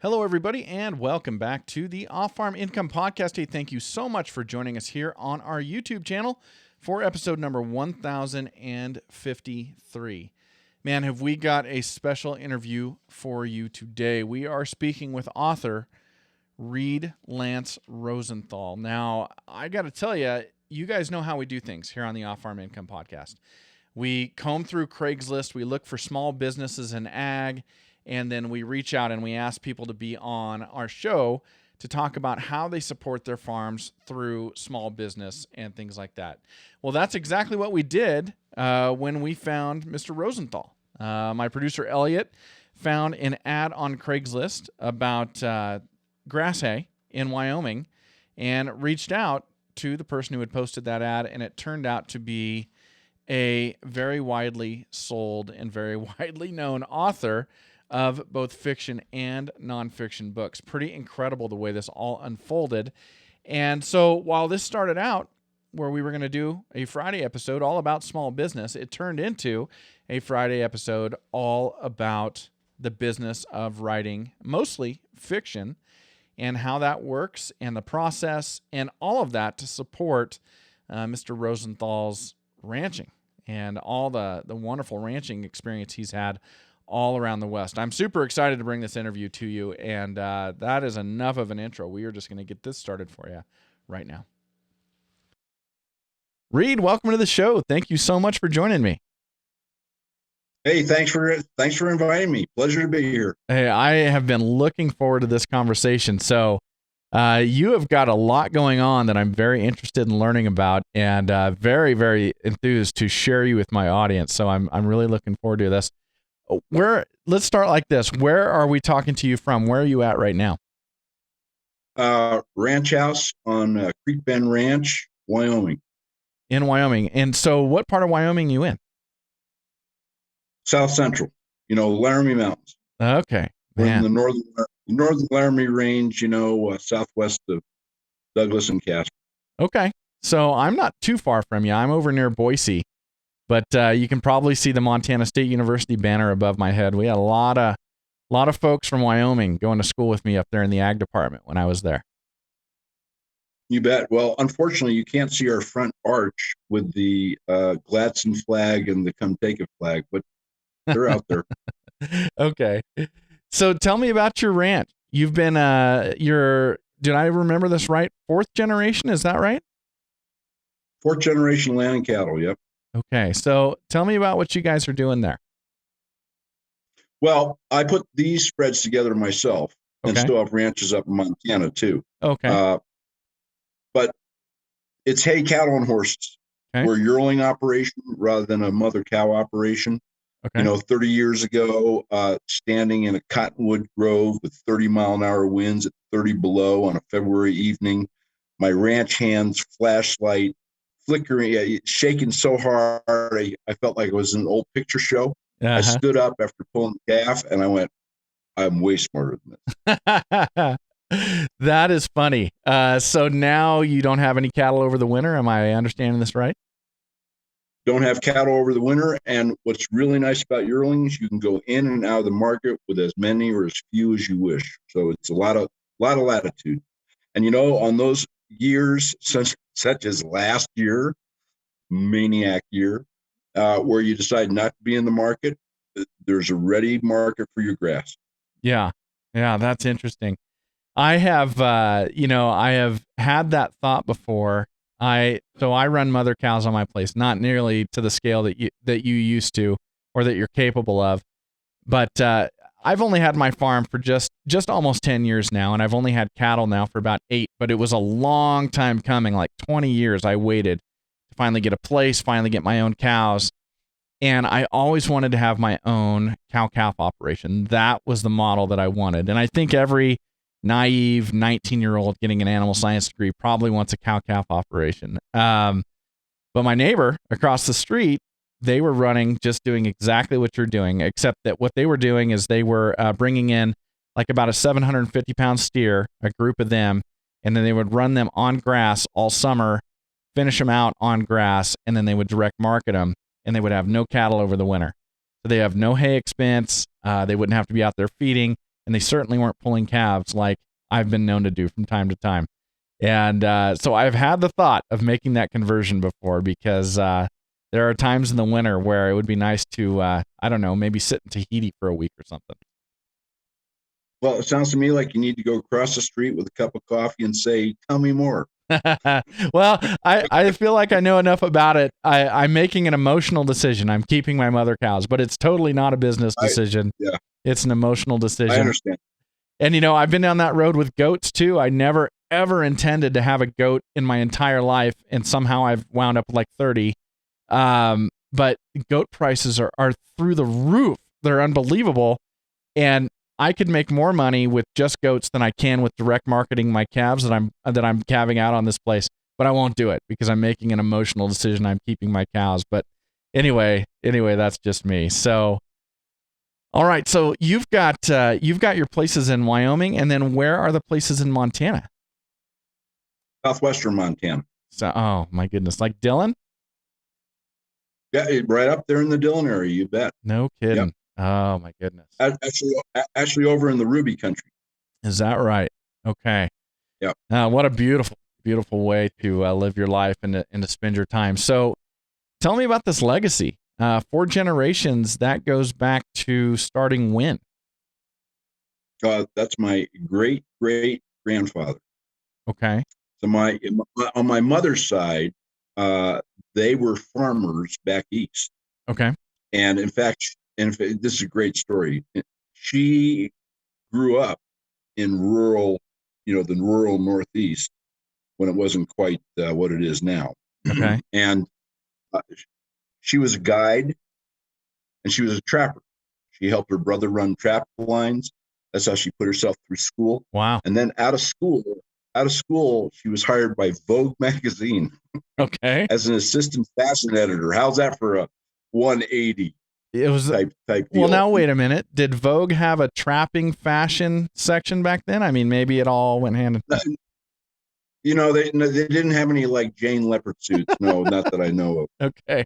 Hello, everybody, and welcome back to the Off-Farm Income Podcast. Hey, thank you so much for joining us here on our YouTube channel for episode number 1053. Man, have we got a special interview for you today. We are speaking with author Reid Lance Rosenthal. Now, I got to tell you, you guys know how we do things here on the Off-Farm Income Podcast. We comb through Craigslist, we look for small businesses in ag, and then we reach out and we ask people to be on our show to talk about how they support their farms through small business and things like that. Well, that's exactly what we did when we found Mr. Rosenthal. My producer, Elliot, found an ad on Craigslist about grass hay in Wyoming and reached out to the person who had posted that ad, and it turned out to be a very widely sold and very widely known author of both fiction and nonfiction books. Pretty incredible the way this all unfolded. And so while this started out where we were going to do a Friday episode all about small business, it turned into a Friday episode all about the business of writing mostly fiction and how that works and the process and all of that to support Mr. Rosenthal's ranching and all the wonderful ranching experience he's had all around the West. I'm super excited to bring this interview to you, and that is enough of an intro. We are just going to get this started for you right now. Reid, welcome to the show. Thank you so much for joining me. Hey, thanks for inviting me. Pleasure to be here. Hey, I have been looking forward to this conversation. So you have got a lot going on that I'm very interested in learning about, and very, very enthused to share you with my audience. So I'm really looking forward to this. Let's start like this. Where are we talking to you from? Where are you at right now? Ranch house on Creek Bend Ranch, Wyoming. In Wyoming. And so what part of Wyoming are you in? South Central, Laramie Mountains. Okay. We're in the northern Laramie Range, southwest of Douglas and Casper. Okay. So I'm not too far from you. I'm over near Boise. But you can probably see the Montana State University banner above my head. We had a lot of folks from Wyoming going to school with me up there in the ag department when I was there. You bet. Well, unfortunately, you can't see our front arch with the Gladson flag and the Come Take It flag, but they're out there. Okay. So tell me about your ranch. You've been, did I remember this right? 4th generation, is that right? 4th generation land and cattle, yep. Okay, so tell me about what you guys are doing there. Well, I put these spreads together myself and still have ranches up in Montana too. Okay. But it's hay, cattle, and horses. Okay. We're a yearling operation rather than a mother cow operation. Okay. 30 years ago, standing in a cottonwood grove with 30-mile-an-hour winds at 30 below on a February evening, my ranch hands, flashlight, flickering, shaking so hard, I felt like it was an old picture show. Uh-huh. I stood up after pulling the calf, and I went, I'm way smarter than this. That is funny. So now you don't have any cattle over the winter? Am I understanding this right? Don't have cattle over the winter, and what's really nice about yearlings, you can go in and out of the market with as many or as few as you wish. So it's a lot of latitude. And on those years, such as last year, maniac year, where you decide not to be in the market, there's a ready market for your grass. Yeah, that's interesting. I have had that thought before. I run mother cows on my place, not nearly to the scale that you used to or that you're capable of, but I've only had my farm for just almost 10 years now, and I've only had cattle now for about 8, but it was a long time coming, like 20 years I waited to finally get a place, finally get my own cows, and I always wanted to have my own cow-calf operation. That was the model that I wanted, and I think every naive 19-year-old getting an animal science degree probably wants a cow-calf operation. But my neighbor across the street, they were doing exactly what you're doing, except that what they were doing is they were bringing in like about a 750-pound steer, a group of them, and then they would run them on grass all summer, finish them out on grass, and then they would direct market them, and they would have no cattle over the winter. So they have no hay expense. They wouldn't have to be out there feeding, and they certainly weren't pulling calves like I've been known to do from time to time. And so I've had the thought of making that conversion before, because there are times in the winter where it would be nice to, I don't know, maybe sit in Tahiti for a week or something. Well, it sounds to me like you need to go across the street with a cup of coffee and say, "Tell me more." Well, I feel like I know enough about it. I'm making an emotional decision. I'm keeping my mother cows, but it's totally not a business decision. Yeah. It's an emotional decision. I understand. And, I've been down that road with goats too. I never, ever intended to have a goat in my entire life, and somehow I've wound up with like 30. But goat prices are through the roof. They're unbelievable. And I could make more money with just goats than I can with direct marketing my calves that I'm calving out on this place. But I won't do it because I'm making an emotional decision. I'm keeping my cows. But anyway, that's just me. So, all right. So you've got your places in Wyoming, and then where are the places in Montana? Southwestern Montana. So, oh my goodness, like Dillon? Yeah, right up there in the Dillon area. You bet. No kidding. Yep. Oh my goodness. Actually over in the Ruby country. Is that right? Okay. Yeah. What a beautiful, beautiful way to live your life and to spend your time. So tell me about this legacy. 4 generations, that goes back to starting when? That's my great grandfather. Okay. So on my mother's side, they were farmers back east. Okay. And in fact, this is a great story. She grew up in rural, the rural Northeast when it wasn't quite what it is now. Okay. And she was a guide, and she was a trapper. She helped her brother run trap lines. That's how she put herself through school. Wow. And then out of school, she was hired by Vogue magazine. Okay. As an assistant fashion editor. How's that for a 180? It was type deal. Well, now wait a minute. Did Vogue have a trapping fashion section back then? I mean, maybe it all went hand in hand. They didn't have any like Jane leopard suits. No, not that I know of. Okay.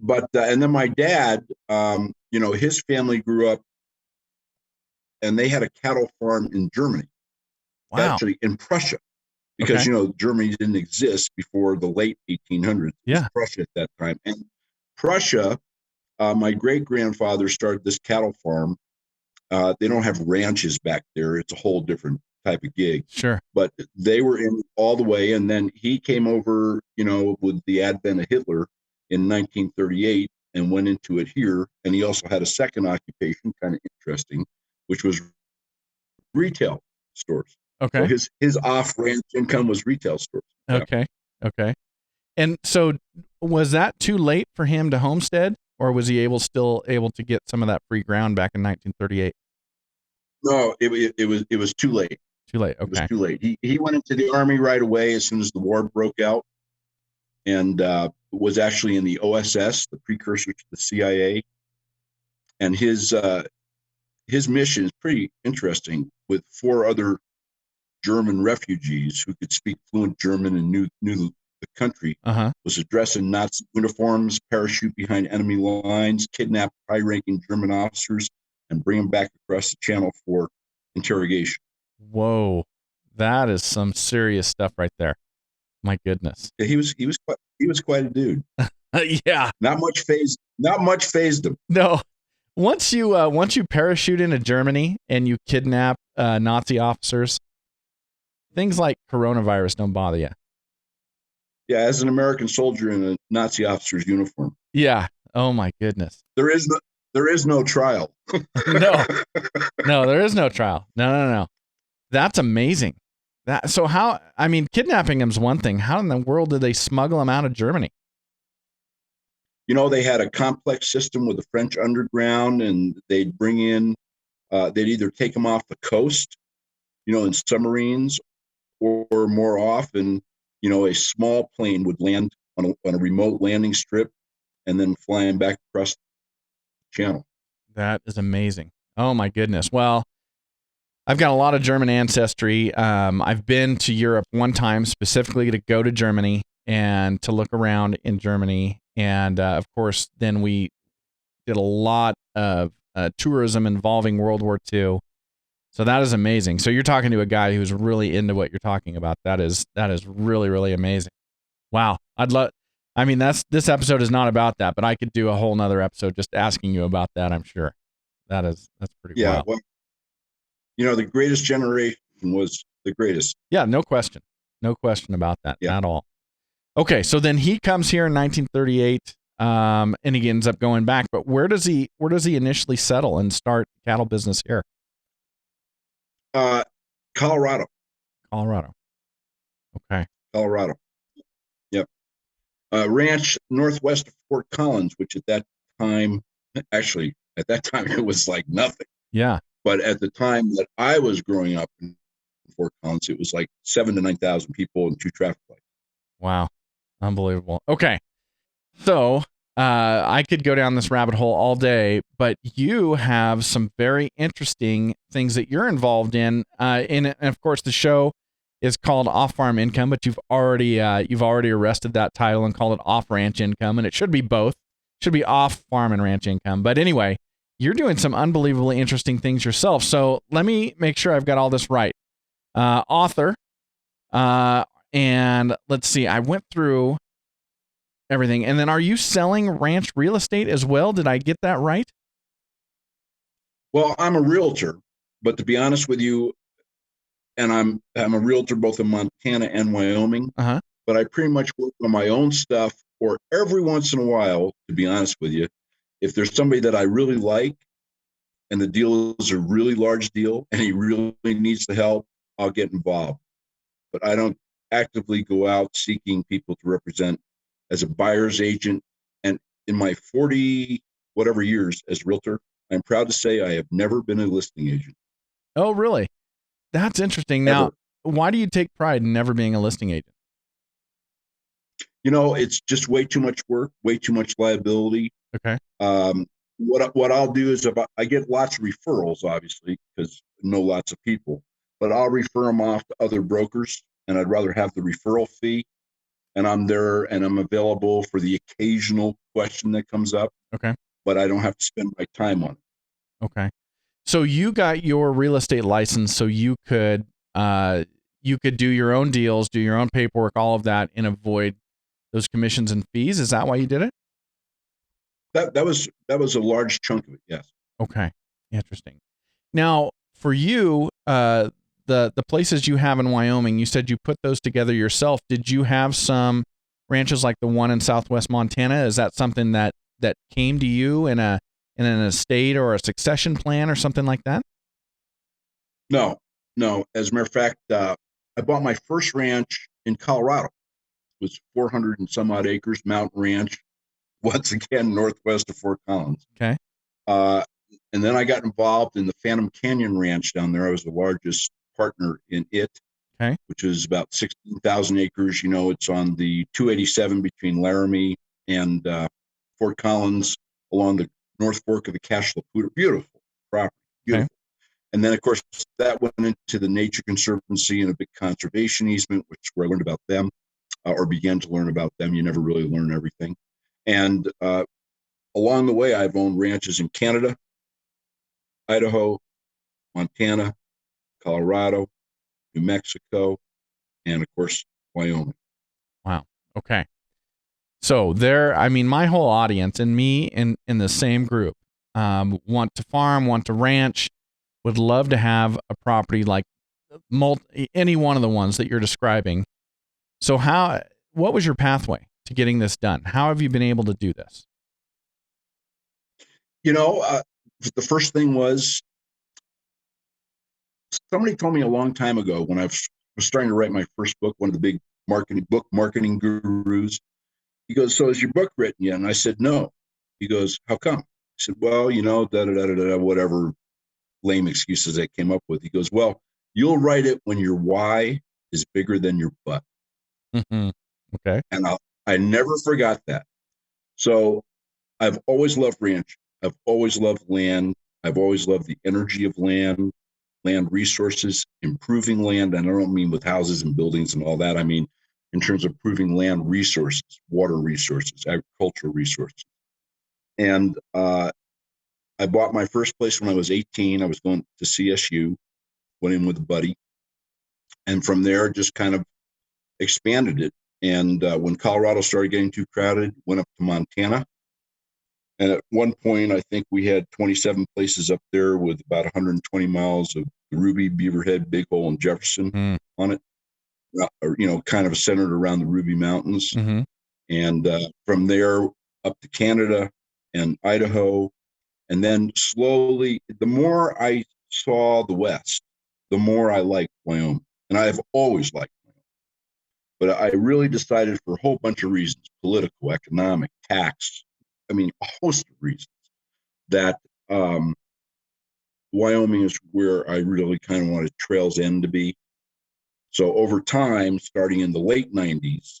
But and then my dad, his family grew up, and they had a cattle farm in Germany. Wow. Actually, in Prussia, because Germany didn't exist before the late 1800s. Yeah. It was Prussia at that time, and Prussia. My great grandfather started this cattle farm. They don't have ranches back there. It's a whole different type of gig. Sure. But they were in all the way. And then he came over, with the advent of Hitler in 1938 and went into it here. And he also had a second occupation, kind of interesting, which was retail stores. Okay. So his off-ranch income was retail stores. Yeah. Okay. And so was that too late for him to homestead? Or was he still able to get some of that free ground back in 1938? No, it was too late. Too late. Okay. It was too late. He went into the Army right away as soon as the war broke out, and was actually in the OSS, the precursor to the CIA. And his mission is pretty interesting, with 4 other German refugees who could speak fluent German and knew the country, was to dress in Nazi uniforms, parachute behind enemy lines, kidnap high-ranking German officers, and bring them back across the channel for interrogation. Whoa, that is some serious stuff right there. My goodness. Yeah, he was quite a dude. Yeah. Not much phased him. No. Once you parachute into Germany and you kidnap Nazi officers, things like coronavirus don't bother you. Yeah, as an American soldier in a Nazi officer's uniform. Yeah. Oh my goodness. There is no trial. No, there is no trial. No. That's amazing. Kidnapping him is one thing. How in the world did they smuggle him out of Germany? They had a complex system with the French underground, and they'd bring in, they'd either take him off the coast, in submarines, or more often, a small plane would land on a remote landing strip and then flying back across the channel. That is amazing. Oh my goodness. Well, I've got a lot of German ancestry. I've been to Europe one time specifically to go to Germany and to look around in Germany. And of course, then we did a lot of tourism involving World War II. So that is amazing. So you're talking to a guy who's really into what you're talking about. That is really, really amazing. Wow. This episode is not about that, but I could do a whole nother episode just asking you about that, I'm sure. That's pretty wild. Well, the greatest generation was the greatest. Yeah, no question. No question about that at all. Okay, so then he comes here in 1938, and he ends up going back. But where does he initially settle and start cattle business here? Colorado. Okay. Colorado. Yep. Ranch northwest of Fort Collins, which at that time it was like nothing. Yeah. But at the time that I was growing up in Fort Collins, it was like 7,000 to 9,000 people and 2 traffic lights. Wow. Unbelievable. Okay. So I could go down this rabbit hole all day, but you have some very interesting things that you're involved in. And of course, the show is called Off Farm Income, but you've already arrested that title and called it Off Ranch Income, and it should be both. It should be Off Farm and Ranch Income. But anyway, you're doing some unbelievably interesting things yourself. So let me make sure I've got all this right. Author, and let's see, I went through everything. And then are you selling ranch real estate as well? Did I get that right? Well, I'm a realtor, but to be honest with you, and I'm a realtor both in Montana and Wyoming, but I pretty much work on my own stuff, or every once in a while, to be honest with you, if there's somebody that I really like and the deal is a really large deal and he really needs the help, I'll get involved. But I don't actively go out seeking people to represent as a buyer's agent. And in my 40 whatever years as a realtor, I'm proud to say I have never been a listing agent. Oh, really? That's interesting. Now, why do you take pride in never being a listing agent? It's just way too much work, way too much liability. Okay. What I'll do is I get lots of referrals, obviously, because I know lots of people, but I'll refer them off to other brokers, and I'd rather have the referral fee. And I'm there and I'm available for the occasional question that comes up. Okay. But I don't have to spend my time on it. Okay. So you got your real estate license so you could do your own deals, do your own paperwork, all of that, and avoid those commissions and fees. Is that why you did it? That was a large chunk of it, yes. Okay. Interesting. Now, for you, the places you have in Wyoming, you said you put those together yourself. Did you have some ranches like the one in Southwest Montana? Is that something that came to you in an estate or a succession plan or something like that? No. As a matter of fact, I bought my first ranch in Colorado. It was 400 and some odd acres, mountain ranch, once again northwest of Fort Collins. Okay. And then I got involved in the Phantom Canyon Ranch down there. I was the largest partner in it, okay, which is about 16,000 acres. It's on the 287 between Laramie and Fort Collins along the North Fork of the Cache La Poudre. Beautiful property, beautiful. Okay. And then, of course, that went into the Nature Conservancy and a big conservation easement, which is where I learned about them, or began to learn about them. You never really learn everything. And along the way, I've owned ranches in Canada, Idaho, Montana, Colorado, New Mexico, and of course, Wyoming. Wow. Okay. So my whole audience and me in the same group want to farm, want to ranch, would love to have a property like any one of the ones that you're describing. So what was your pathway to getting this done? How have you been able to do this? The first thing was, somebody told me a long time ago when I was starting to write my first book, one of the big marketing gurus, he goes, "So is your book written yet?" And I said, "No." He goes, "How come?" I said, "Well, whatever lame excuses I came up with." He goes, "Well, you'll write it when your why is bigger than your butt." Mm-hmm. Okay. And I never forgot that. So I've always loved ranch. I've always loved land. I've always loved the energy of land resources, improving land. And I don't mean with houses and buildings and all that. I mean in terms of improving land resources, water resources, agricultural resources. And I I bought my first place when I was 18. I was going to CSU, went in with a buddy, and from there just kind of expanded it. And when Colorado started getting too crowded, went up to Montana. And at one point, I think we had 27 places up there with about 120 miles of Ruby, Beaverhead, Big Hole, and Jefferson on it. Kind of centered around the Ruby Mountains. Mm-hmm. And from there up to Canada and Idaho. And then slowly, the more I saw the West, the more I liked Wyoming. And I have always liked Wyoming. But I really decided for a whole bunch of reasons, political, economic, tax, a host of reasons, that Wyoming is where I really kind of wanted Trails End to be. So over time, starting in the late 90s,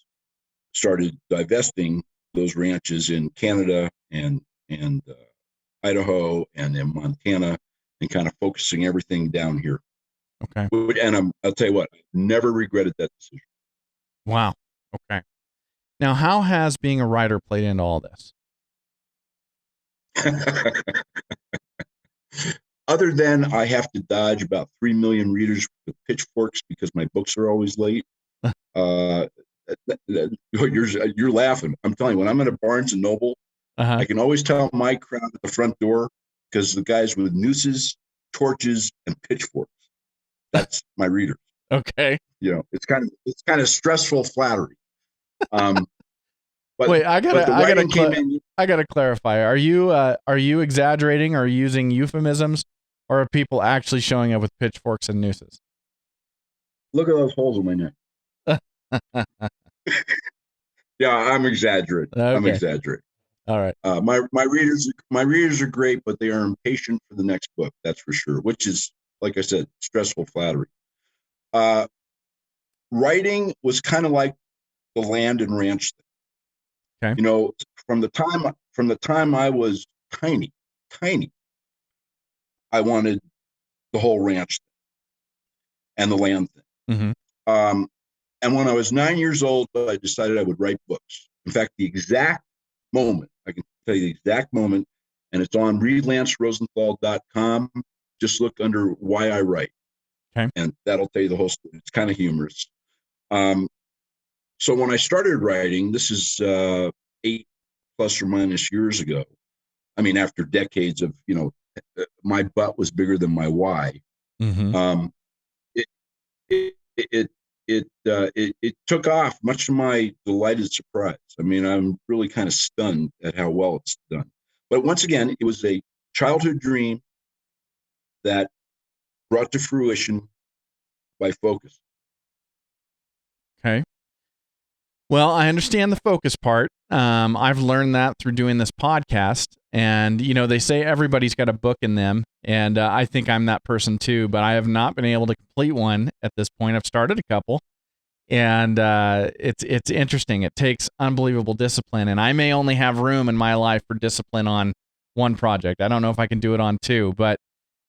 started divesting those ranches in Canada and Idaho and in Montana, and kind of focusing everything down here. Okay. And I'll tell you what, never regretted that decision. Wow. Okay. Now, how has being a writer played into all this? Other than I have to dodge about 3 million readers with pitchforks because my books are always late. You're laughing. I'm telling you, when I'm at a Barnes and Noble, I can always tell my crowd at the front door because the guys with nooses, torches, and pitchforks. That's my readers. Okay. It's kind of stressful flattery. But wait, I gotta clarify. Are you exaggerating or using euphemisms, or are people actually showing up with pitchforks and nooses? Look at those holes in my neck. Yeah, I'm exaggerating. Okay. I'm exaggerating. All right. My readers are great, but they are impatient for the next book. That's for sure. Which is, like I said, stressful flattery. Writing was kind of like the land and ranch thing. Okay. From the time I was tiny, I wanted the whole ranch thing and the land thing. Mm-hmm. And when I was 9 years old, I decided I would write books. In fact, the exact moment, I can tell you the exact moment, and it's on reidlancerosenthal.com. Just look under Why I Write. Okay. And that'll tell you the whole story. It's kind of humorous. So when I started writing, this is 8 plus or minus years ago. After decades of, my butt was bigger than my why. Mm-hmm. It took off, much to my delighted surprise. I'm really kind of stunned at how well it's done. But once again, it was a childhood dream that brought to fruition by focus. Okay. Well, I understand the focus part. I've learned that through doing this podcast. And, they say everybody's got a book in them. And I think I'm that person too, but I have not been able to complete one at this point. I've started a couple. And it's interesting. It takes unbelievable discipline. And I may only have room in my life for discipline on one project. I don't know if I can do it on two. But,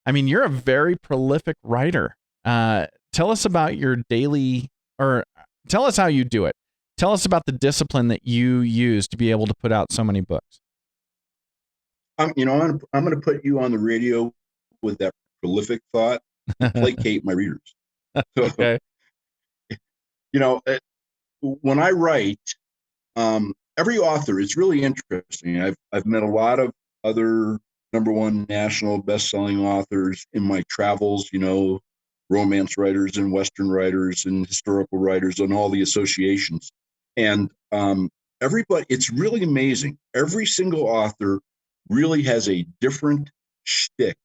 you're a very prolific writer. Tell us about your daily, or tell us how you do it. Tell us about the discipline that you use to be able to put out so many books. I'm going to put you on the radio with that prolific thought to placate my readers. Okay. When I write, every author, it's really interesting. I've met a lot of other #1 national best-selling authors in my travels, romance writers and Western writers and historical writers and all the associations. And everybody, it's really amazing. Every single author really has a different shtick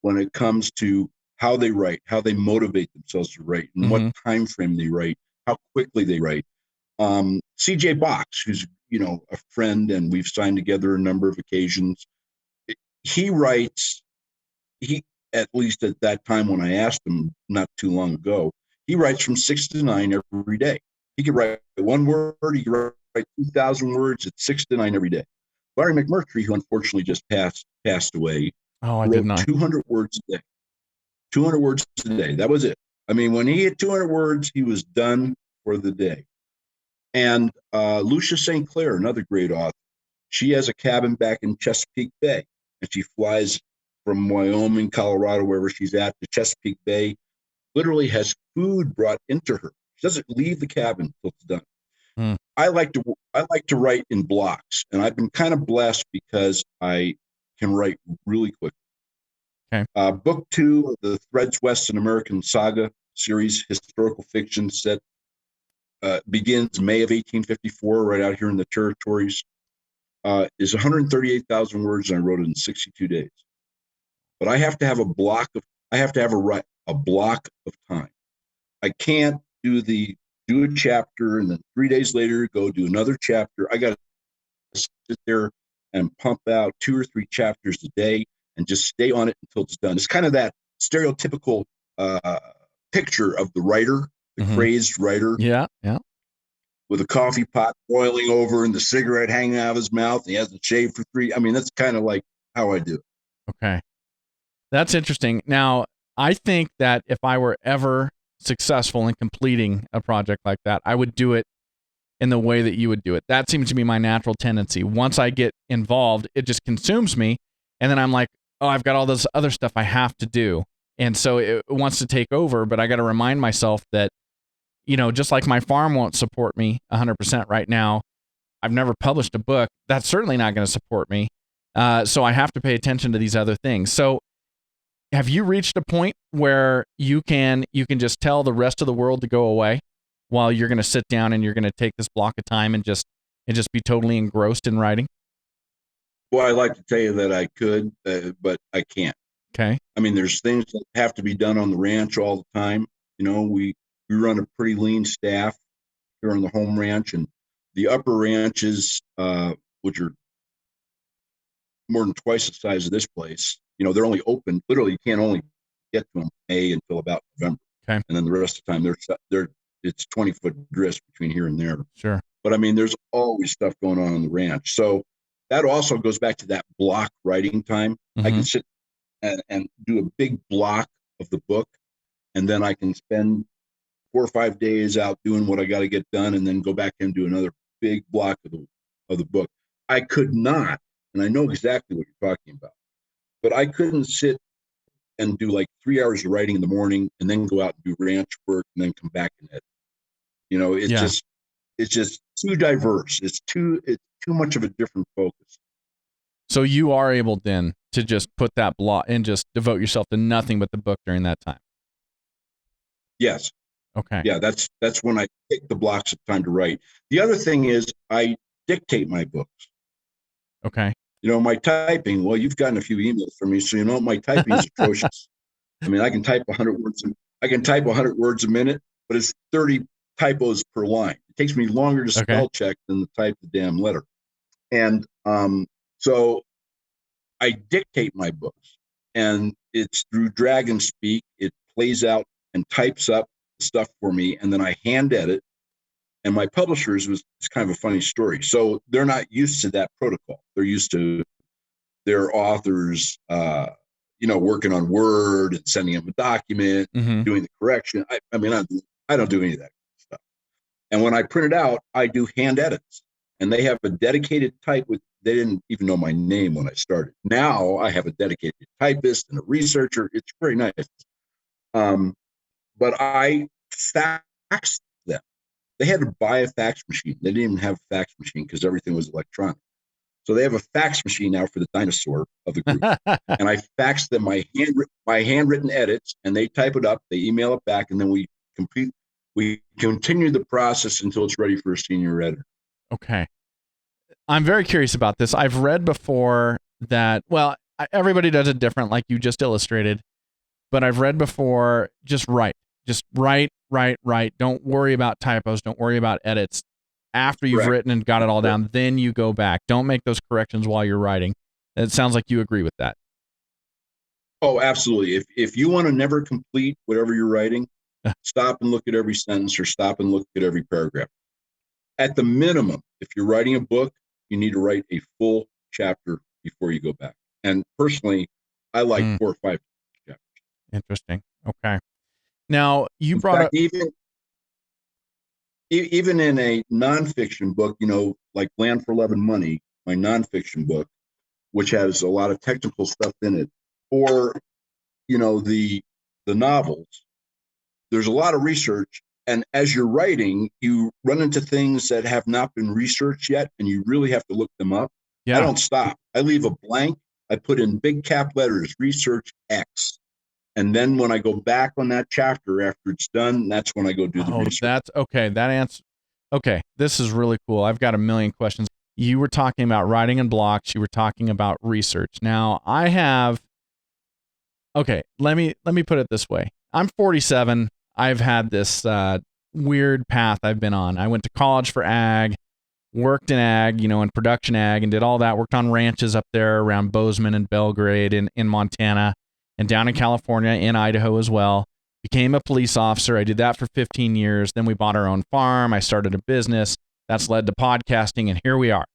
when it comes to how they write, how they motivate themselves to write, and what time frame they write, how quickly they write. CJ Box, who's a friend, and we've signed together a number of occasions. He writes. At least at that time when I asked him not too long ago, he writes from 6 to 9 every day. He could write one word, he could write 2,000 words at 6 to 9 every day. Larry McMurtry, who unfortunately just passed away, wrote 200 words a day. 200 words a day. That was it. When he hit 200 words, he was done for the day. And Lucia St. Clair, another great author, she has a cabin back in Chesapeake Bay, and she flies from Wyoming, Colorado, wherever she's at, to Chesapeake Bay, literally has food brought into her. She doesn't leave the cabin until it's done. I like to write in blocks, and I've been kind of blessed because I can write really quick. Okay. Book 2 of the Threads West an American Saga series, historical fiction set, begins May of 1854, right out here in the territories. Is 138,000 words, and I wrote it in 62 days. But I have to have a block of time. I can't do a chapter and then 3 days later go do another chapter. I got to sit there and pump out 2 or 3 chapters a day and just stay on it until it's done. It's kind of that stereotypical picture of the writer, the crazed writer. Yeah. With a coffee pot boiling over and the cigarette hanging out of his mouth. And he hasn't shaved for 3. I mean, that's kind of like how I do it. Okay. That's interesting. Now, I think that if I were ever successful in completing a project like that, I would do it in the way that you would do it. That seems to be my natural tendency. Once I get involved, it just consumes me. And then I'm like, oh, I've got all this other stuff I have to do. And so it wants to take over, but I got to remind myself that, just like my farm won't support me 100% right now, I've never published a book. That's certainly not going to support me. So I have to pay attention to these other things. So have you reached a point where you can just tell the rest of the world to go away while you're going to sit down and you're going to take this block of time and just be totally engrossed in writing? Well, I like to tell you that I could, but I can't. Okay. I mean, there's things that have to be done on the ranch all the time. We run a pretty lean staff here on the home ranch, and the upper ranches, which are more than twice the size of this place, they're only open. Literally, you can't only get to them May until about November. Okay. And then the rest of the time, it's 20-foot drifts between here and there. Sure. But I mean, there's always stuff going on the ranch. So that also goes back to that block writing time. I can sit and do a big block of the book, and then I can spend 4 or 5 days out doing what I got to get done, and then go back and do another big block of the book. I could not, and I know exactly what you're talking about, but I couldn't sit and do like 3 hours of writing in the morning and then go out and do ranch work and then come back and edit. It's just too diverse. It's too much of a different focus. So you are able then to just put that block and just devote yourself to nothing but the book during that time. Yes. Okay. Yeah, that's when I take the blocks of time to write. The other thing is I dictate my books. Okay. My typing, well, you've gotten a few emails from me, so my typing is atrocious. I mean, I can type 100 words. I can type 100 words a minute, but it's 30 typos per line. It takes me longer to spell check than to type the damn letter. And so I dictate my books, and it's through drag and speak. It plays out and types up stuff for me, and then I hand edit. And my publishers it's kind of a funny story. So they're not used to that protocol. They're used to their authors, working on Word and sending them a document, doing the correction. I don't do any of that stuff. And when I print it out, I do hand edits, and they have a dedicated type they didn't even know my name when I started. Now I have a dedicated typist and a researcher. It's very nice. But I faxed them. They had to buy a fax machine. They didn't even have a fax machine because everything was electronic. So they have a fax machine now for the dinosaur of the group. And I faxed them my handwritten edits, and they type it up, they email it back, and then we continue the process until it's ready for a senior editor. Okay. I'm very curious about this. I've read before that, well, everybody does it different, like you just illustrated, but I've read before, just write. Just write. Don't worry about typos. Don't worry about edits. After you've written and got it all down, then you go back. Don't make those corrections while you're writing. It sounds like you agree with that. Oh, absolutely. If you want to never complete whatever you're writing, stop and look at every sentence or stop and look at every paragraph. At the minimum, if you're writing a book, you need to write a full chapter before you go back. And personally, I like 4 or 5 chapters. Interesting. Okay. Now, you brought up... Even in a nonfiction book, like Land for Love and Money, my nonfiction book, which has a lot of technical stuff in it, or, the novels, there's a lot of research. And as you're writing, you run into things that have not been researched yet, and you really have to look them up. Yeah. I don't stop. I leave a blank. I put in big cap letters, research X. And then when I go back on that chapter after it's done, that's when I go do the research. That's okay. Okay, this is really cool. I've got a million questions. You were talking about writing in blocks. You were talking about research. Now, let me put it this way. I'm 47. I've had this weird path I've been on. I went to college for ag, worked in ag, in production ag, and did all that. Worked on ranches up there around Bozeman and Belgrade in Montana, and down in California, in Idaho as well. Became a police officer. I did that for 15 years. Then we bought our own farm. I started a business. That's led to podcasting, and here we are.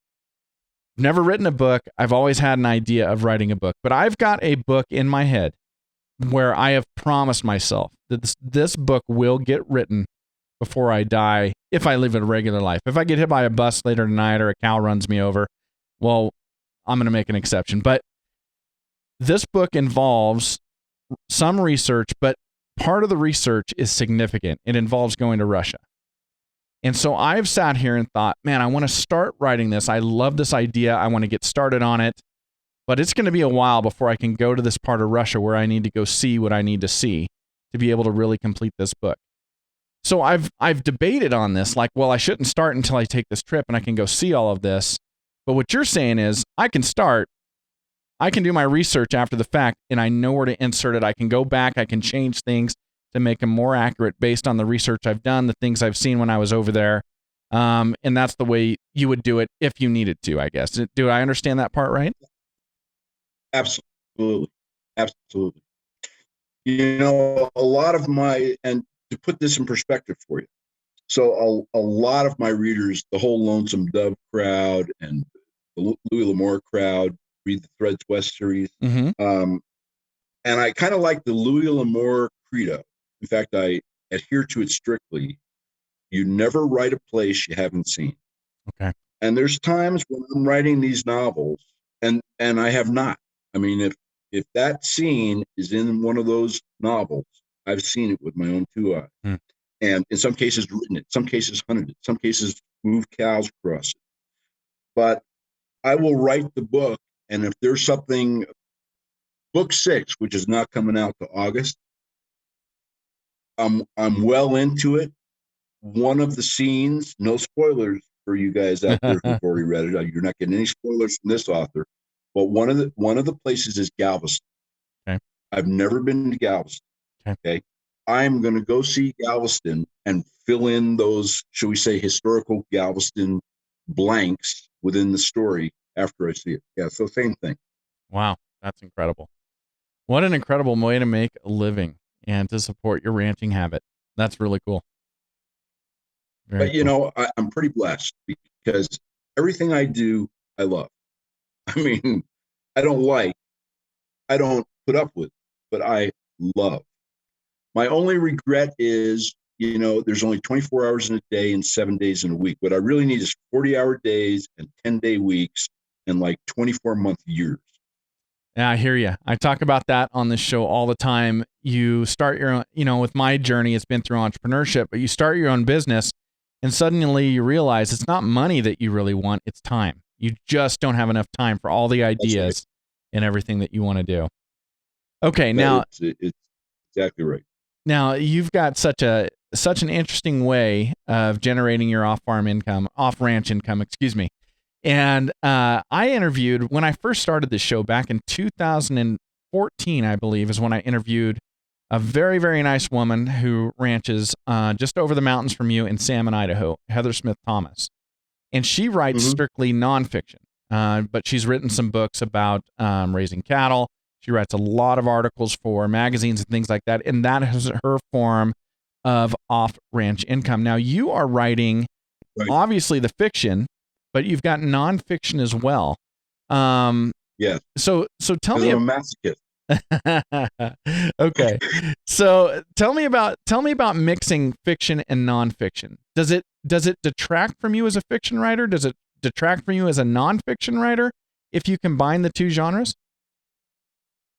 I've never written a book. I've always had an idea of writing a book, but I've got a book in my head where I have promised myself that this book will get written before I die, if I live a regular life. If I get hit by a bus later tonight or a cow runs me over, well, I'm going to make an exception. But this book involves some research, but part of the research is significant. It involves going to Russia. And so I've sat here and thought, man, I want to start writing this. I love this idea. I want to get started on it. But it's going to be a while before I can go to this part of Russia where I need to go see what I need to see to be able to really complete this book. So I've debated on this, like, well, I shouldn't start until I take this trip and I can go see all of this. But what you're saying is I can start, I can do my research after the fact, and I know where to insert it. I can go back, I can change things to make them more accurate based on the research I've done, the things I've seen when I was over there. And that's the way you would do it if you needed to, I guess. Do I understand that part right? Absolutely. Absolutely. A lot of and to put this in perspective for you, so a lot of my readers, the whole Lonesome Dove crowd and the Louis L'Amour crowd, read the Threads West series. Mm-hmm. And I kind of like the Louis L'Amour credo. In fact, I adhere to it strictly. You never write a place you haven't seen. Okay. And there's times when I'm writing these novels and I have not. I mean, if that scene is in one of those novels, I've seen it with my own two eyes. Hmm. And in some cases written it, some cases hunted it, some cases moved cows across it. But I will write the book, and if there's something, book 6, which is not coming out to August, I'm well into it. One of the scenes, no spoilers for you guys out there who've already read it. You're not getting any spoilers from this author. But one of the places is Galveston. Okay. I've never been to Galveston. Okay. I'm going to go see Galveston and fill in those, shall we say, historical Galveston blanks within the story after I see it. Yeah. So same thing. Wow. That's incredible. What an incredible way to make a living and to support your ranching habit. That's really cool. Very cool. I'm pretty blessed because everything I do, I love. I mean, I don't put up with, but I love. My only regret is, there's only 24 hours in a day and 7 days in a week. What I really need is 40-hour days and 10-day weeks and like 24-month years. Yeah, I hear you. I talk about that on this show all the time. You start your own, with my journey, it's been through entrepreneurship, but you start your own business and suddenly you realize it's not money that you really want, it's time. You just don't have enough time for all the ideas and everything that you want to do. Okay, now it's exactly right. Now you've got such an interesting way of generating your off-ranch income, excuse me. And I interviewed, when I first started this show back in 2014, I believe, is when I interviewed a very, very nice woman who ranches just over the mountains from you in Salmon, Idaho, Heather Smith Thomas. And she writes strictly nonfiction, but she's written some books about raising cattle. She writes a lot of articles for magazines and things like that, and that is her form of off-ranch income. Now, you are writing, obviously, the fiction, but you've got nonfiction as well. Yeah. So tell me. I'm a masochist. Okay. So tell me about mixing fiction and nonfiction. Does it detract from you as a fiction writer? Does it detract from you as a nonfiction writer if you combine the two genres?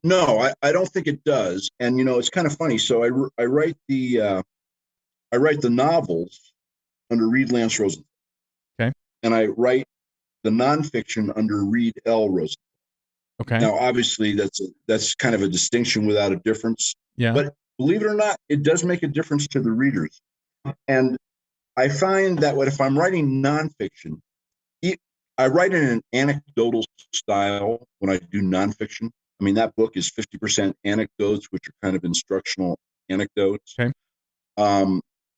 No, I don't think it does. And it's kind of funny. So I write the novels under Reid Lance Rosenthal. Okay. And I write the nonfiction under Reid L. Rosenthal. Okay. Now, obviously, that's kind of a distinction without a difference. Yeah. But believe it or not, it does make a difference to the readers. And I find that if I'm writing nonfiction, I write in an anecdotal style when I do nonfiction. I mean, that book is 50% anecdotes, which are kind of instructional anecdotes. Okay.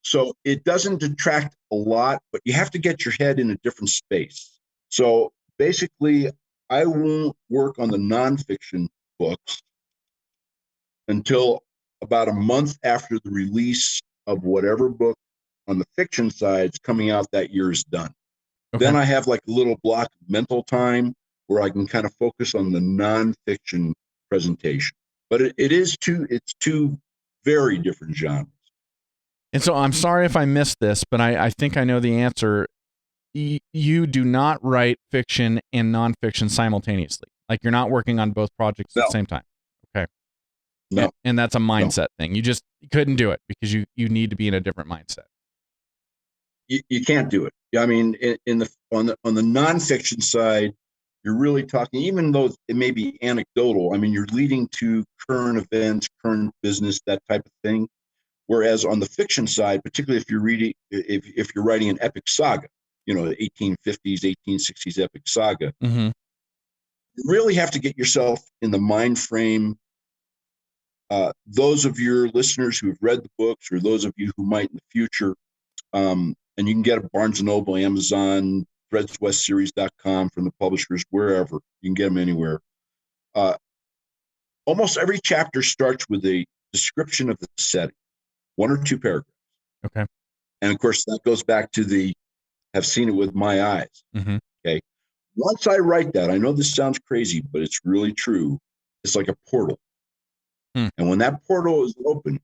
So it doesn't detract a lot, but you have to get your head in a different space. So basically, I won't work on the nonfiction books until about a month after the release of whatever book on the fiction side is coming out that year is done. Okay. Then I have like a little block of mental time where I can kind of focus on the nonfiction presentation. But it's two very different genres. And so I'm sorry if I missed this, but I think I know the answer. You do not write fiction and nonfiction simultaneously. Like you're not working on both projects at the same time. Okay. No. And that's a mindset thing. You just couldn't do it because you need to be in a different mindset. You can't do it. I mean, on the nonfiction side, you're really talking, even though it may be anecdotal, I mean, you're leading to current events, current business, that type of thing. Whereas on the fiction side, particularly if you're writing an epic saga, the 1850s, 1860s epic saga, mm-hmm. you really have to get yourself in the mind frame. Those of your listeners who have read the books, or those of you who might in the future, and you can get a Barnes & Noble, Amazon, threadswestseries.com from the publishers, wherever. You can get them anywhere. Almost every chapter starts with a description of the setting, 1 or 2 paragraphs. Okay. And of course, that goes back to have seen it with my eyes. Mm-hmm. Okay. Once I write that, I know this sounds crazy, but it's really true. It's like a portal. And when that portal is open,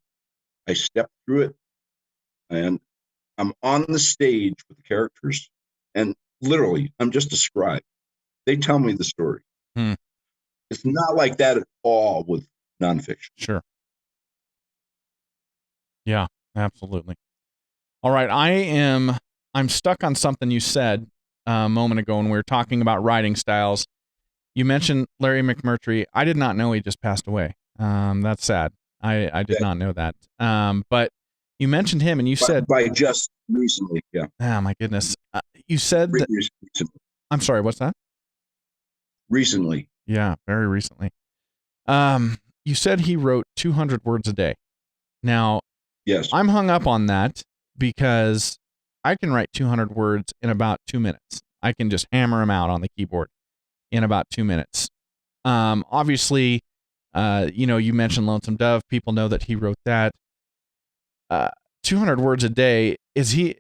I step through it and I'm on the stage with the characters, and literally, I'm just a scribe. They tell me the story. It's not like that at all with nonfiction. Sure. Yeah, absolutely. All right, I'm stuck on something you said a moment ago when we were talking about writing styles. You mentioned Larry McMurtry. I did not know he just passed away. That's sad. I did not know that. But you mentioned him, and you said by just recently, yeah. Oh my goodness! You said that. Recently. I'm sorry. What's that? Recently. Yeah, very recently. You said he wrote 200 words a day. Now, yes, I'm hung up on that because I can write 200 words in about 2 minutes. I can just hammer them out on the keyboard in about 2 minutes. Obviously, you mentioned Lonesome Dove. People know that he wrote that. 200 words a day. Is he,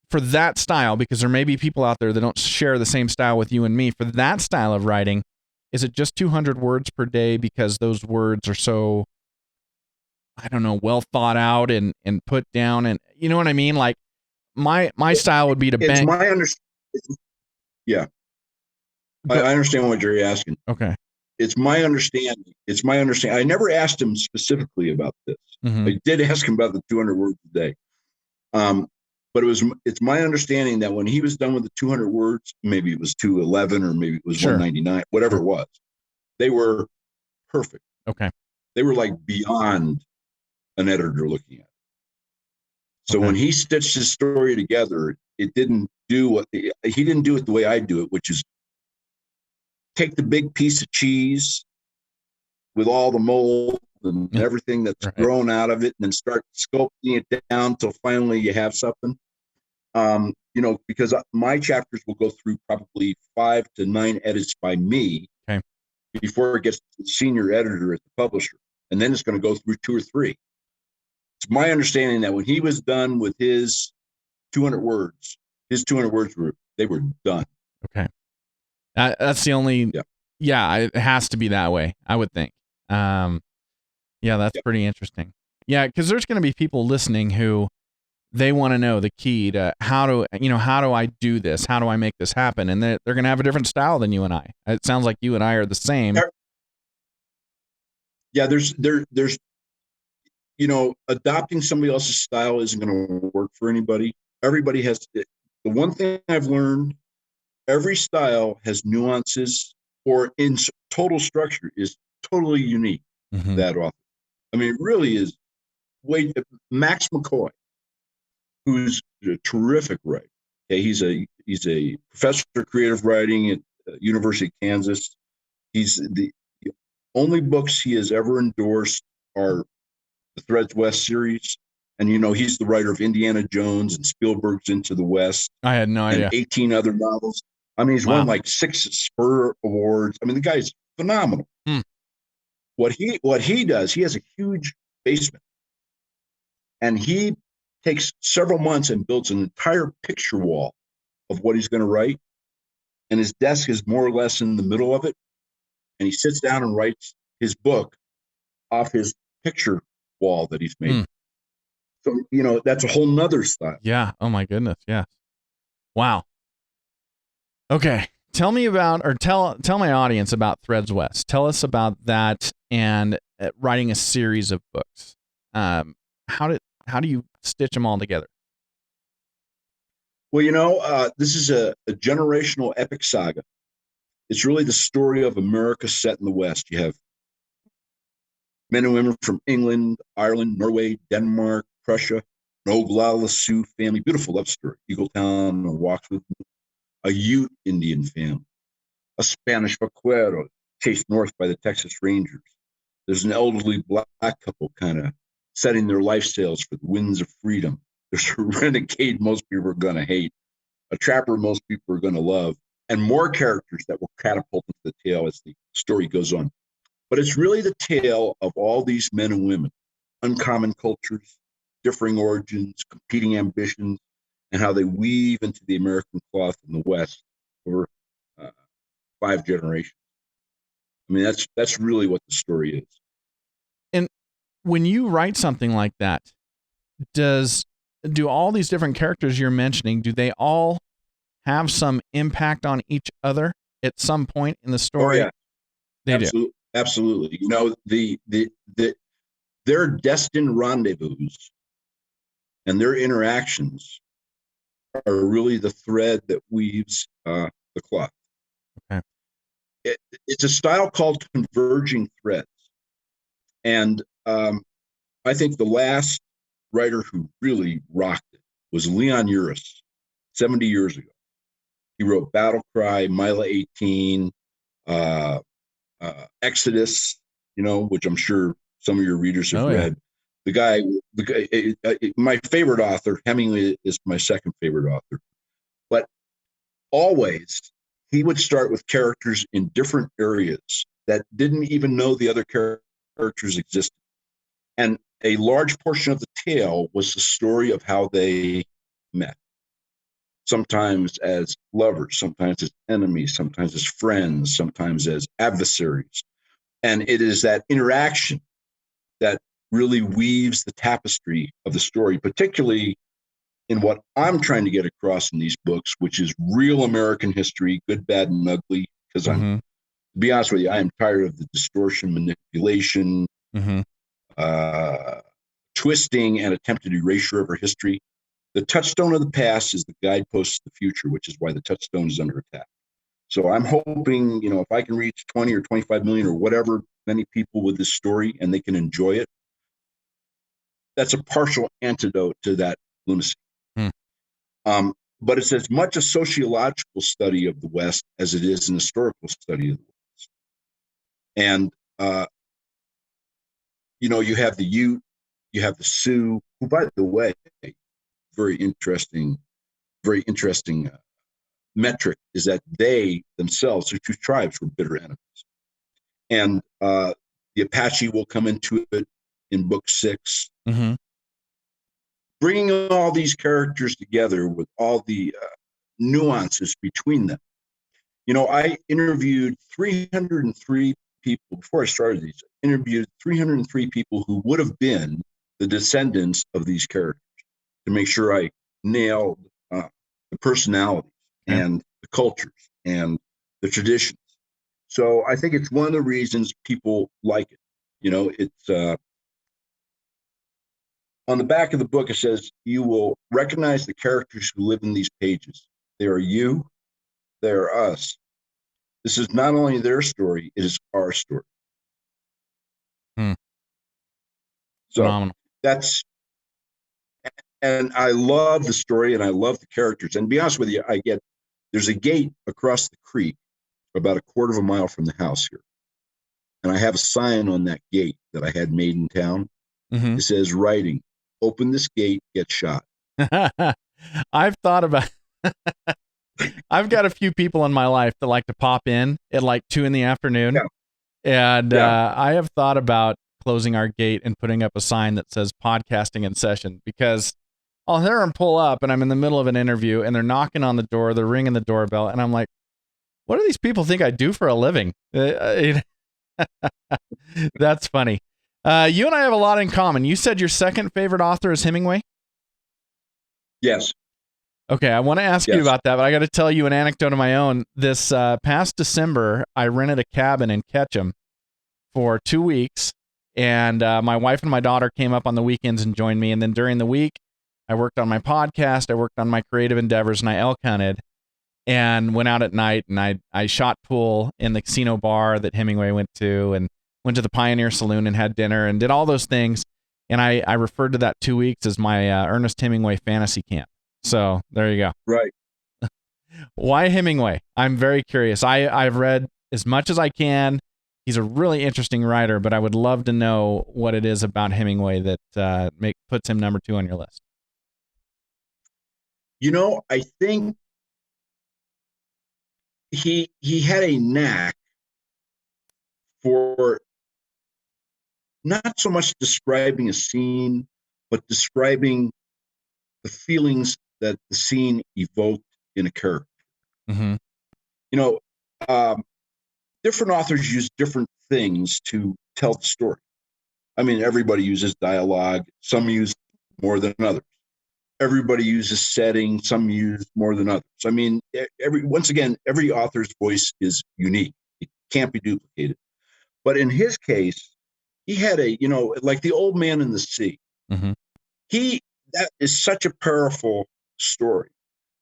for that style, because there may be people out there that don't share the same style with you and me, for that style of writing, is it just 200 words per day because those words are so, I don't know, well thought out and put down, and you know what I mean? Like my style would be to bang. My understanding. Yeah. I understand what you're asking. Okay. It's my understanding. I never asked him specifically about this. Mm-hmm. I did ask him about the 200 words a day. But it's my understanding that when he was done with the 200 words, maybe it was 211 or maybe it was 199, whatever it was, they were perfect. Okay. They were like beyond an editor looking at it. So when he stitched his story together, he didn't do it the way I do it, which is take the big piece of cheese with all the mold and everything that's grown out of it, and then start sculpting it down till finally you have something. Because my chapters will go through probably 5 to 9 edits by me before it gets to the senior editor at the publisher, and then it's going to go through 2 or 3. It's my understanding that when he was done with his 200 words, they were done. Okay. That's the only, it has to be that way, I would think. That's pretty interesting. Yeah, because there's going to be people listening who they want to know the key to how do I do this? How do I make this happen? And they're going to have a different style than you and I. It sounds like you and I are the same. Yeah, there's adopting somebody else's style isn't going to work for anybody. Everybody has the one thing I've learned, every style has nuances or in total structure is totally unique. Mm-hmm. That author. I mean, it really is. Max McCoy, who's a terrific writer. Okay, he's a professor of creative writing at University of Kansas. The only books he has ever endorsed are the Threads West series. And, he's the writer of Indiana Jones and Spielberg's Into the West. I had no idea. 18 other novels. I mean, he's won like 6 Spur Awards. I mean, the guy's phenomenal. What he does, he has a huge basement. And he takes several months and builds an entire picture wall of what he's going to write. And his desk is more or less in the middle of it. And he sits down and writes his book off his picture wall that he's made. So, that's a whole nother style. Yeah. Oh my goodness. Yeah. Wow. Okay. Tell me about, or tell my audience about Threads West. Tell us about that and writing a series of books. How do you stitch them all together? Well, this is a generational epic saga. It's really the story of America set in the West. You have men and women from England, Ireland, Norway, Denmark, Prussia, an Oglala Sioux family, beautiful love story. Eagletown and walks with a Ute Indian family, a Spanish vaquero chased north by the Texas Rangers. There's an elderly black couple kind of setting their life sails for the winds of freedom. There's a renegade most people are going to hate, a trapper most people are going to love, and more characters that will catapult into the tale as the story goes on. But it's really the tale of all these men and women, uncommon cultures, differing origins, competing ambitions, and how they weave into the American cloth in the West over 5 generations. I mean, that's really what the story is. And when you write something like that, do all these different characters you're mentioning, do they all have some impact on each other at some point in the story? Oh, yeah. They do. Absolutely. Their destined rendezvous and their interactions are really the thread that weaves the cloth. Okay. It's a style called converging threads. And I think the last writer who really rocked it was Leon Uris 70 years ago. He wrote Battle Cry, Mila 18, Exodus, which I'm sure some of your readers have read. Yeah. The guy, my favorite author, Hemingway, is my second favorite author. But always, he would start with characters in different areas that didn't even know the other characters existed. And a large portion of the tale was the story of how they met. Sometimes as lovers, sometimes as enemies, sometimes as friends, sometimes as adversaries. And it is that interaction that really weaves the tapestry of the story, particularly in what I'm trying to get across in these books, which is real American history, good, bad, and ugly. Because to be honest with you, I am tired of the distortion, manipulation, twisting, and attempted erasure of our history. The touchstone of the past is the guidepost of the future, which is why the touchstone is under attack. So I'm hoping, if I can reach 20 or 25 million or whatever many people with this story and they can enjoy it, that's a partial antidote to that lunacy. But it's as much a sociological study of the West as it is an historical study of the West. And, you have the Ute, you have the Sioux, who, by the way, very interesting metric is that they themselves, the two tribes, were bitter enemies. And the Apache will come into it in book 6. Bringing all these characters together with all the nuances between them. I interviewed 303 people before I started these. I interviewed 303 people who would have been the descendants of these characters to make sure I nailed the personalities and the cultures and the traditions. So I think it's one of the reasons people like it. It's on the back of the book. It says, you will recognize the characters who live in these pages. They are you. They are us. This is not only their story, it is our story. So phenomenal. And I love the story and I love the characters. And to be honest with you, there's a gate across the creek about a quarter of a mile from the house here. And I have a sign on that gate that I had made in town. Mm-hmm. It says, writing, open this gate, get shot. I've thought about I've got a few people in my life that like to pop in at like 2 p.m. And I have thought about closing our gate and putting up a sign that says podcasting in session, because I'll hear them pull up and I'm in the middle of an interview and they're knocking on the door, they're ringing the doorbell, and I'm like, what do these people think I do for a living? That's funny. You and I have a lot in common. You said your second favorite author is Hemingway? Yes. Okay, I want to ask you about that, but I got to tell you an anecdote of my own. This past December, I rented a cabin in Ketchum for 2 weeks, and my wife and my daughter came up on the weekends and joined me, and then during the week, I worked on my podcast, I worked on my creative endeavors, and I elk hunted, and went out at night, and I shot pool in the casino bar that Hemingway went to, and went to the Pioneer Saloon and had dinner, and did all those things, and I referred to that 2 weeks as my Ernest Hemingway fantasy camp. So there you go. Right. Why Hemingway? I'm very curious. I've read as much as I can. He's a really interesting writer, but I would love to know what it is about Hemingway that puts him number 2 on your list. I think he had a knack for not so much describing a scene, but describing the feelings that the scene evoked in a character. Mm-hmm. Different authors use different things to tell the story. I mean, everybody uses dialogue. Some use more than others. Everybody uses setting. Some use more than others. I mean, every author's voice is unique. It can't be duplicated. But in his case, he had like The Old Man in the Sea. Mm-hmm. That is such a powerful story,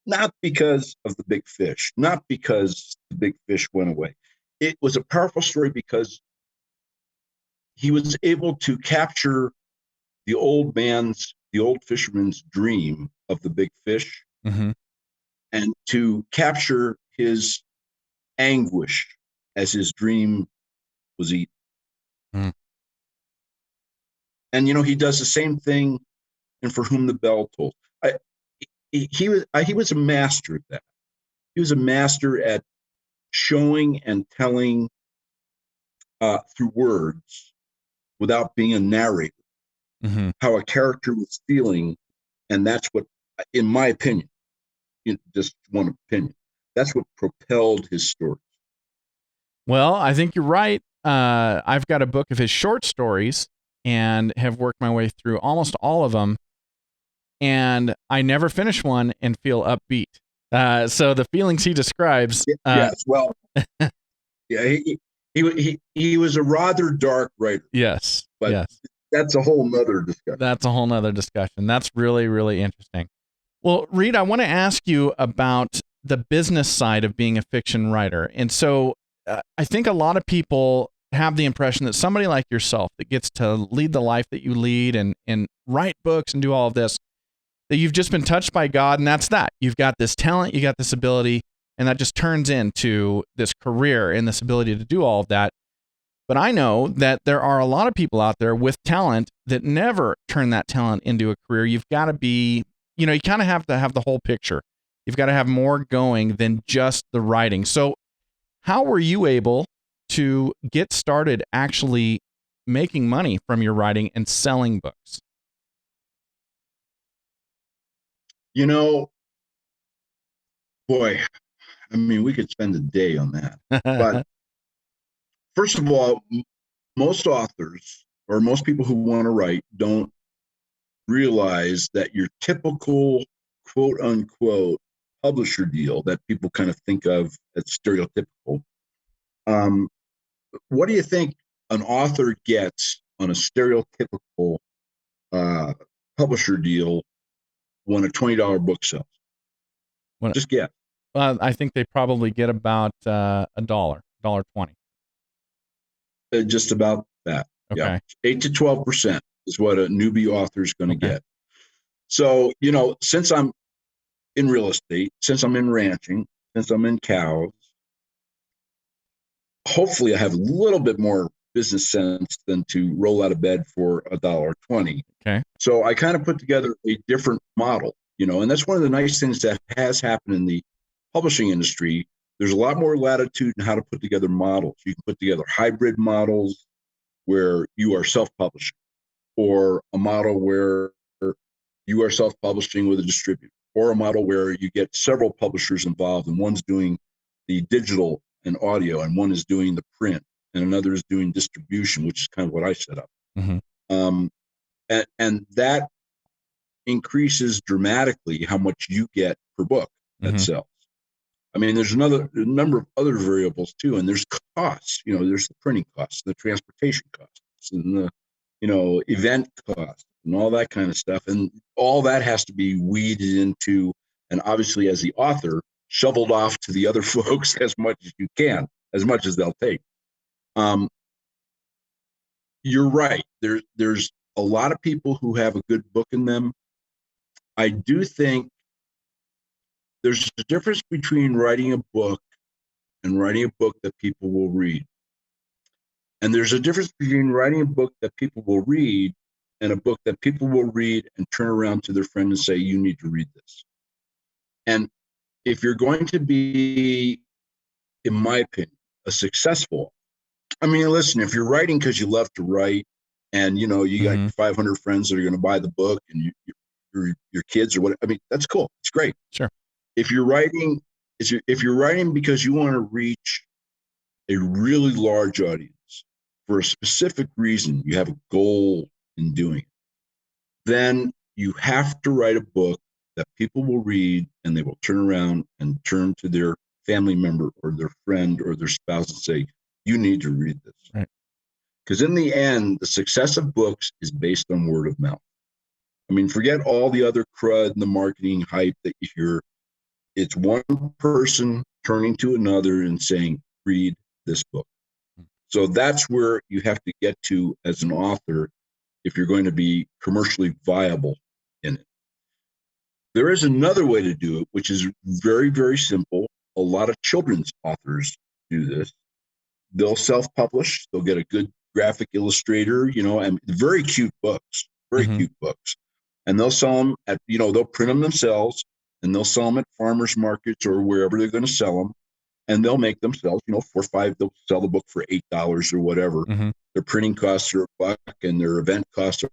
not because of the big fish, not because the big fish went away. It was a powerful story because he was able to capture the old fisherman's dream of the big fish, mm-hmm. and to capture his anguish as his dream was eaten. Mm. And, he does the same thing in For Whom the Bell Tolls. He was a master at that. He was a master at showing and telling through words, without being a narrator, mm-hmm. how a character was feeling. And that's what, in my opinion, just one opinion, that's what propelled his stories. Well, I think you're right. I've got a book of his short stories and have worked my way through almost all of them. And I never finish one and feel upbeat. So the feelings he describes. Yes, well, yeah, he was a rather dark writer. Yes, but yes. That's a whole nother discussion. That's really, really interesting. Well, Reid, I want to ask you about the business side of being a fiction writer. And so I think a lot of people have the impression that somebody like yourself that gets to lead the life that you lead and write books and do all of this, that you've just been touched by God, and that's that. You've got this talent, you got this ability, and that just turns into this career and this ability to do all of that. But I know that there are a lot of people out there with talent that never turn that talent into a career. You've got to be, you kind of have to have the whole picture. You've got to have more going than just the writing. So how were you able to get started actually making money from your writing and selling books? Boy, I mean, we could spend a day on that. But first of all, most authors or most people who want to write don't realize that your typical quote unquote publisher deal that people kind of think of as stereotypical. What do you think an author gets on a stereotypical publisher deal when a $20 book sells? Just guess. I think they probably get about $1.20. Just about that. Okay. Yeah. 8 to 12% is what a newbie author is going to get. So, since I'm in real estate, since I'm in ranching, since I'm in cows, hopefully I have a little bit more business sense than to roll out of bed for $1.20. Okay. So I kind of put together a different model, and that's one of the nice things that has happened in the publishing industry. There's a lot more latitude in how to put together models. You can put together hybrid models where you are self-publishing, or a model where you are self-publishing with a distributor, or a model where you get several publishers involved and one's doing the digital and audio and one is doing the print and another is doing distribution, which is kind of what I set up. And that increases dramatically how much you get per book that sells. I mean, there's a number of other variables too, and there's costs. There's the printing costs, the transportation costs, and the event costs, and all that kind of stuff. And all that has to be weeded into, and obviously as the author, shoveled off to the other folks as much as you can, as much as they'll take. You're right. There's a lot of people who have a good book in them. I do think there's a difference between writing a book and writing a book that people will read. And there's a difference between writing a book that people will read and a book that people will read and turn around to their friend and say, you need to read this. And if you're going to be, in my opinion, a successful, listen, if you're writing because you love to write and, you got 500 friends that are going to buy the book and your kids or what, that's cool. It's great. Sure. If you're writing because you want to reach a really large audience for a specific reason, you have a goal in doing it, then you have to write a book that people will read and they will turn around and turn to their family member or their friend or their spouse and say, you need to read this. Right. Because in the end, the success of books is based on word of mouth. Forget all the other crud and the marketing hype that you hear. It's one person turning to another and saying, read this book. So that's where you have to get to as an author if you're going to be commercially viable in it. There is another way to do it, which is very, very simple. A lot of children's authors do this. They'll self-publish. They'll get a good graphic illustrator, and very cute books, cute books. And they'll sell them at, they'll print them themselves and they'll sell them at farmers markets or wherever they're going to sell them. And they'll make themselves, $4 or $5, they'll sell the book for $8 or whatever. Their printing costs are $1 and their event costs are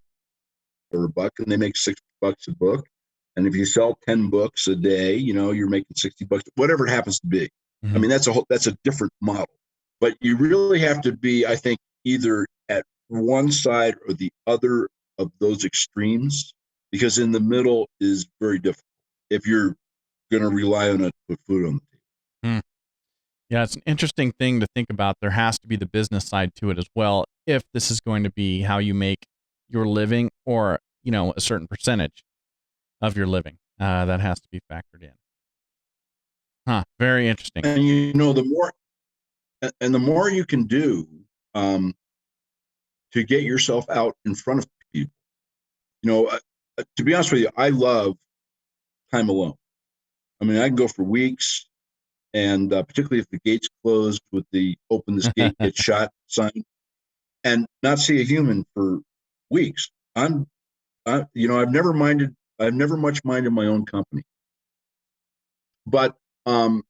$1 and they make $6 a book. And if you sell 10 books a day, you're making $60, whatever it happens to be. That's a different model. But you really have to be, I think, either at one side or the other of those extremes, because in the middle is very difficult if you're going to rely on it to put food on the table. Yeah, it's an interesting thing to think about. There has to be the business side to it as well, if this is going to be how you make your living, or a certain percentage of your living that has to be factored in. Very interesting. And the more you can do to get yourself out in front of people. To be honest with you, I love time alone. I can go for weeks, and particularly if the gate's closed with the "open this gate, get shot" sign, and not see a human for weeks. I've never much minded my own company, but you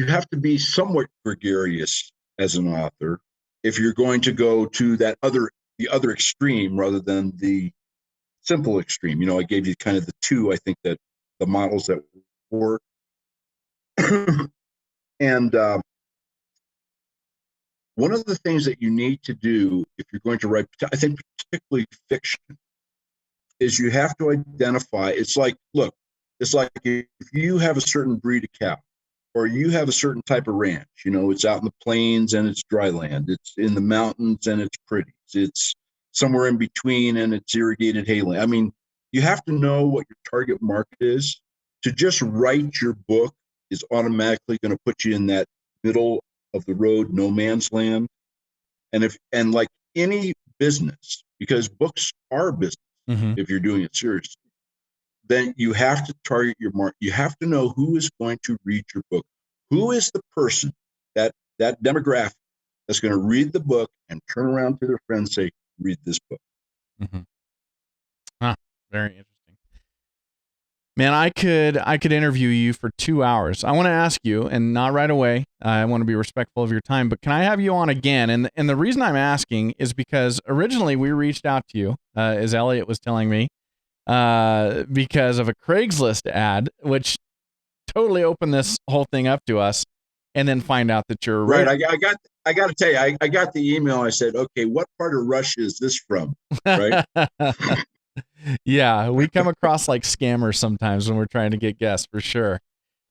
have to be somewhat gregarious as an author if you're going to go to the other extreme rather than the simple extreme. I gave you kind of the two, I think, that the models that work. And one of the things that you need to do if you're going to write, I think particularly fiction, is you have to identify, it's like if you have a certain breed of cow or you have a certain type of ranch. You know, it's out in the plains and it's dry land. It's in the mountains and it's pretty. It's somewhere in between and it's irrigated hayland. I mean, you have to know what your target market is. To just write your book is automatically going to put you in that middle of the road, no man's land. And like any business, because books are business, if you're doing it seriously, then you have to target your market. You have to know who is going to read your book. Who is the person, that demographic, that's going to read the book and turn around to their friends and say, read this book. Very interesting. Man, I could interview you for 2 hours. I want to ask you, and not right away. I want to be respectful of your time, but can I have you on again? And the reason I'm asking is because originally we reached out to you, as Elliot was telling me, because of a Craigslist ad, which totally opened this whole thing up to us, and then find out that you're right. I got to tell you, I got the email. I said, okay, what part of Russia is this from? Right. Yeah, we come across like scammers sometimes when we're trying to get guests, for sure.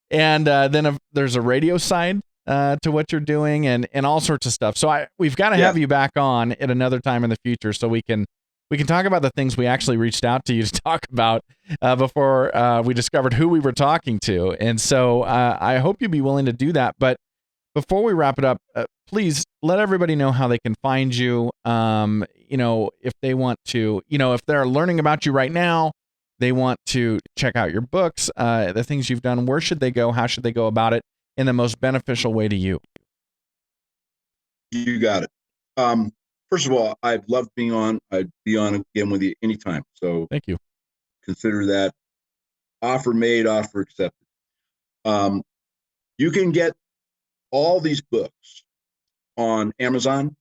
And then there's a radio side to what you're doing, and all sorts of stuff. So we've got to have you back on at another time in the future so we can talk about the things we actually reached out to you to talk about before we discovered who we were talking to. And so I hope you'd be willing to do that. But before we wrap it up, please let everybody know how they can find you. If they want to, if they're learning about you right now, they want to check out your books, the things you've done, where should they go? How should they go about it in the most beneficial way to you? You got it. First of all, I've loved being on. I'd be on again with you anytime. So thank you. Consider that offer made, offer accepted. You can get all these books on Amazon,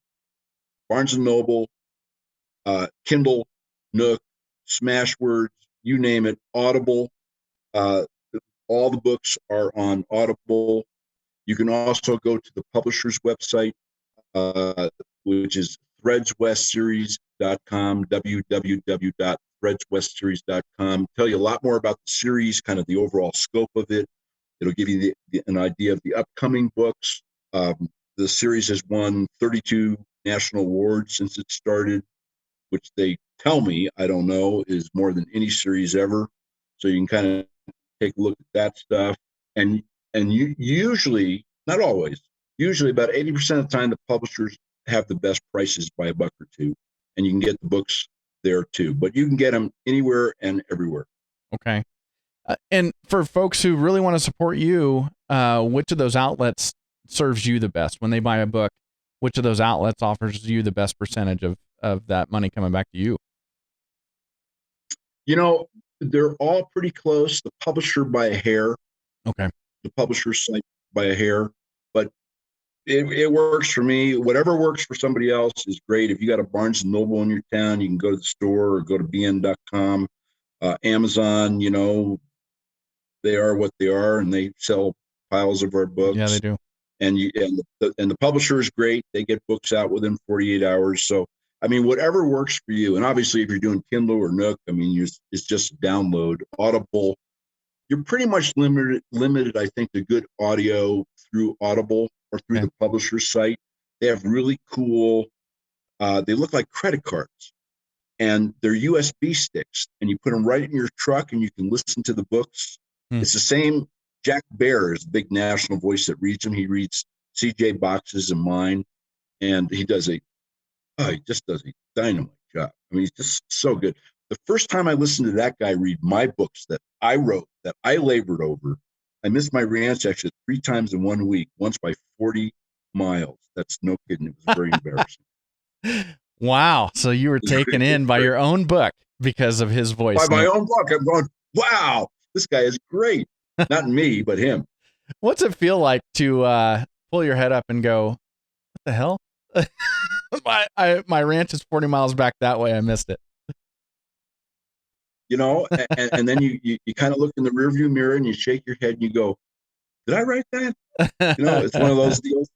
Barnes & Noble, Kindle, Nook, Smashwords, you name it, Audible. All the books are on Audible. You can also go to the publisher's website, which is threadswestseries.com, www.threadswestseries.com. Tell you a lot more about the series, kind of the overall scope of it. It'll give you an idea of the upcoming books. The series has won 32 national awards since it started, which they tell me, I don't know, is more than any series ever. So you can kind of take a look at that stuff. And you usually, not always, usually about 80% of the time, the publishers have the best prices by $1 or $2, and you can get the books there too. But you can get them anywhere and everywhere. Okay. And for folks who really want to support you, which of those outlets serves you the best when they buy a book? Which of those outlets offers you the best percentage of that money coming back to you? They're all pretty close. The publisher by a hair. Okay. The publisher's site by a hair, but it works for me. Whatever works for somebody else is great. If you got a Barnes & Noble in your town, you can go to the store or go to bn.com. Amazon, they are what they are, and they sell piles of our books. Yeah, they do. And the publisher is great. They get books out within 48 hours. So, I mean, whatever works for you. And obviously, if you're doing Kindle or Nook, I mean, it's just a download. Audible, you're pretty much limited, I think, to good audio through Audible or through the publisher's site. They have really cool, they look like credit cards, and they're USB sticks, and you put them right in your truck and you can listen to the books. It's the same. Jack Bear is the big national voice that reads them. He reads CJ Box's and mine, and he just does a dynamite job. I mean, he's just so good. The first time I listened to that guy read my books that I wrote, that I labored over, I missed my ranch exit 3 times in 1 week, once by 40 miles. That's no kidding. It was very embarrassing. Wow. So you were taken in by your own book because of his voice. By my own book. I'm going, wow, this guy is great. Not me, but him. What's it feel like to pull your head up and go, what the hell? My ranch is 40 miles back that way. I missed it. And then you kind of look in the rearview mirror and you shake your head and you go, did I write that? It's one of those deals.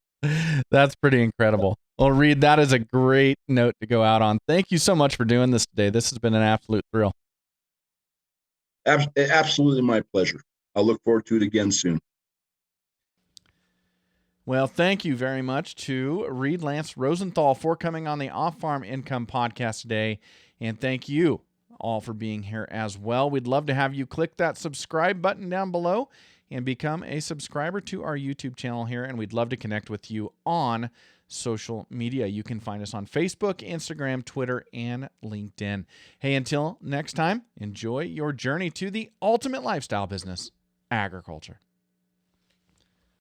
That's pretty incredible. Well, Reid, that is a great note to go out on. Thank you so much for doing this today. This has been an absolute thrill. Absolutely my pleasure. I'll look forward to it again soon. Well, thank you very much to Reid Lance Rosenthal for coming on the Off Farm Income Podcast today. And thank you all for being here as well. We'd love to have you click that subscribe button down below and become a subscriber to our YouTube channel here. And we'd love to connect with you on social media. You can find us on Facebook, Instagram, Twitter, and LinkedIn. Hey, until next time, enjoy your journey to the ultimate lifestyle business, agriculture.